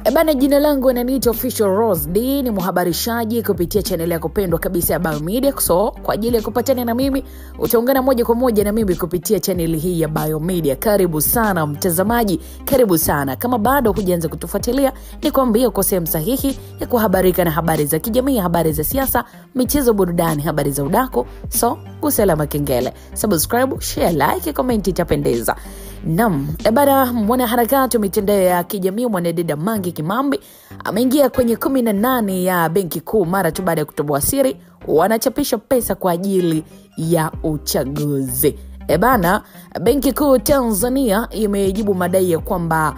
Ebana, jina langu ananiita Official Rose D, ni mhabarishaji kupitia channel ya kupendwa kabisa ya Biomedia. So kwa ajili ya kupatana na mimi, utaungana moja kwa moja na mimi kupitia channel hii ya Biomedia. Karibu sana mtazamaji, karibu sana. Kama bado hujaanza kutufuatilia, nikwambie uko sehemu sahihi ya kuhabarika na habari za kijamii, habari za siasa, michezo, burudani, habari za udako. So gusa alama kengele, subscribe, share, like, comment, itapendeza. Ebana, mwanaharakati wa mitandao ya kijamii mwanadada Mange Kimambi ameingia kwenye 18 ya benki kuu mara tu baada ya kutoboa siri wanachapisha pesa kwa ajili ya uchaguzi. Ebana, benki kuu Tanzania imejibu madai ya kwamba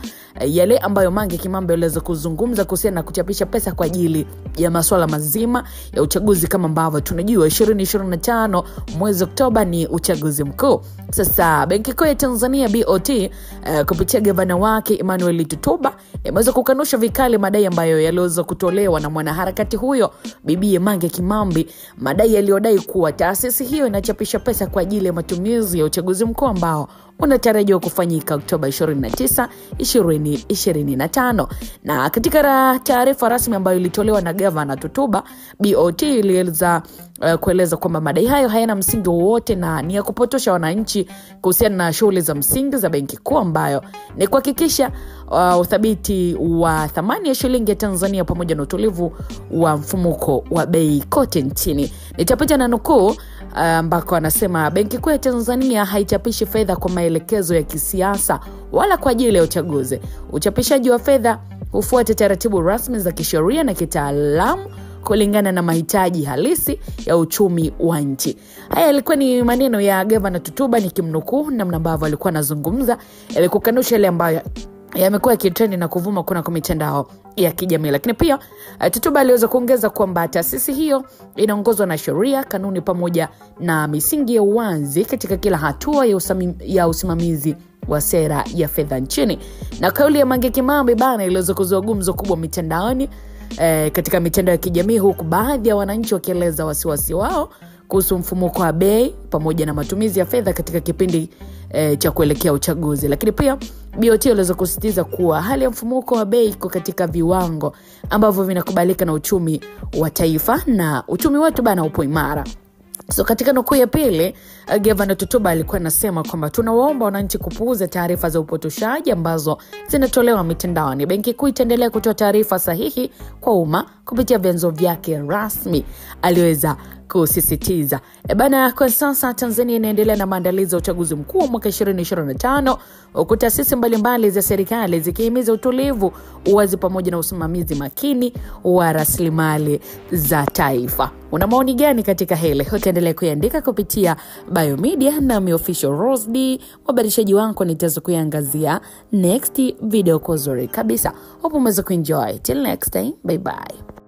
yale ambayo Mange Kimambi aliweza kuzungumza kuhusiana na kuchapisha pesa kwa ajili ya masuala mazima ya uchaguzi. Kama ambavyo tunajua 2025 mwezi Oktoba ni uchaguzi mkuu. Sasa benki kuu ya Tanzania BOT kupitia gavana wake Emmanuel Tutuba imeweza kukanusha vikali madai ambayo yaliweza kutolewa na mwanaharakati huyo bibi Mange Kimambi, madai yaliyodai kuwa taasisi hiyo inachapisha pesa kwa ajili ya matumizi ya uchaguzi mkuu ambao unatarajiwa kufanyika Oktoba 29, 2025. Na katika taarifa rasmi ambayo ilitolewa na gavana Tutuba, BOT ilieleza kueleza kwamba madai hayo hayana msingi wowote na ni ya kupotosha wananchi kuhusiana na shughuli za msingi za benki kuu ambayo ni kuhakikisha uthabiti wa thamani ya shilingi ya Tanzania pamoja na utulivu wa mfumuko wa bei kote nchini. Nitapita na nukuu ambako anasema benki kuu ya Tanzania haichapishi fedha kwa maelekezo ya kisiasa wala kwa ajili ya uchaguzi. Uchapishaji wa fedha hufuata taratibu rasmi za kisheria na kitaalamu kulingana na mahitaji halisi ya uchumi wa nchi. Haya yalikuwa ni maneno ya gavana Tutuba, nikimnukuu namna ambavyo alikuwa anazungumza ili kukanusha yale ambayo yamekuwa yakitrend na kuvuma kuna kwa mitandao ya kijamii. Lakini pia Tutuba aliweza kuongeza kwamba taasisi hiyo inaongozwa na sheria, kanuni pamoja na misingi ya uwazi katika kila hatua ya usimamizi wa sera ya fedha nchini. Na kauli ya Mange Kimambi bana iliweza kuzua gumzo kubwa mitandaoni katika mitandao ya kijamii, huku baadhi ya wananchi wakieleza wasiwasi wao kuhusu mfumuko wa bei pamoja na matumizi ya fedha katika kipindi cha kuelekea uchaguzi. Lakini pia BOT iliweza kusisitiza kuwa hali ya mfumuko wa bei iko katika viwango ambavyo vinakubalika na uchumi wa taifa na uchumi wetu bana upo imara. So katika nukuu ya pili, gavana Tutuba alikuwa anasema kwamba tunawaomba wananchi kupuuza taarifa za upotoshaji ambazo zinatolewa mitandaoni. Benki kuu itaendelea kutoa taarifa sahihi kwa umma kupitia vyanzo vyake rasmi, aliweza kusisitiza. Ebana, kwa sasa Tanzania inaendelea na maandalizi ya uchaguzi mkuu mwaka 2025, huku taasisi mbalimbali za serikali zikihimiza utulivu, uwazi pamoja na usimamizi makini wa rasilimali za taifa. Una maoni gani katika hili? Utaendelea kuandika kupitia Biomedia na Official Rose D. Mhabarishaji wangu nitaanza kuiangazia next video kwa uzuri kabisa. Hope umeweza kuenjoy. Till next time, bye bye.